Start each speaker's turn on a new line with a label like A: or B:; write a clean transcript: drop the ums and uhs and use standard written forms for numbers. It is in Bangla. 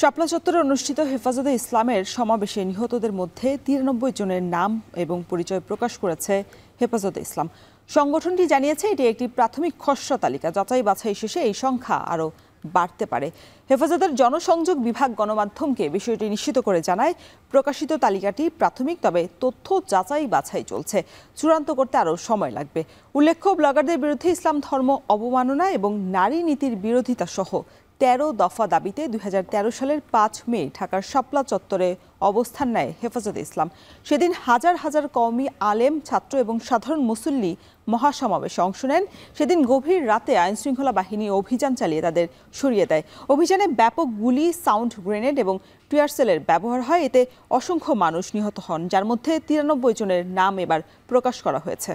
A: শাপলা চত্বরে অনুষ্ঠিত হেফাজতে ইসলামের সমাবেশে নিহতদের মধ্যে 93 জনের নাম এবং পরিচয় প্রকাশ করেছে হেফাজতে ইসলাম। সংগঠনটি জানিয়েছে এটি একটি প্রাথমিক খসড়া তালিকা, যাচাই বাছাই শেষে এই সংখ্যা আরও বাড়তে পারে। হেফাজতের জনসংযোগ বিভাগ গণমাধ্যমকে বিষয়টি নিশ্চিত করে জানায়, প্রকাশিত তালিকাটি প্রাথমিক, তবে তথ্য যাচাই বাছাই চলছে, চূড়ান্ত করতে আরও সময় লাগবে। উল্লেখ্য, ব্লগারদের বিরুদ্ধে ইসলাম ধর্ম অবমাননা এবং নারী নীতির বিরোধিতা সহ 13 দফা দাবিতে 2013 সালের 5 মে ঢাকার শাপলা চত্বরে অবস্থান নেয় হেফাজতে ইসলাম। সেদিন হাজার হাজার কওমি আলেম, ছাত্র এবং সাধারণ মুসল্লি মহাসমাবেশে অংশ নেন। সেদিন গভীর রাতে আইনশৃঙ্খলা বাহিনী অভিযান চালিয়ে তাদের সরিয়ে দেয়। অভিযানে ব্যাপক গুলি, সাউন্ড গ্রেনেড এবং টিয়ার সেলের ব্যবহার হয়। এতে অসংখ্য মানুষ নিহত হন, যার মধ্যে 93 জনের নাম এবার প্রকাশ করা হয়েছে।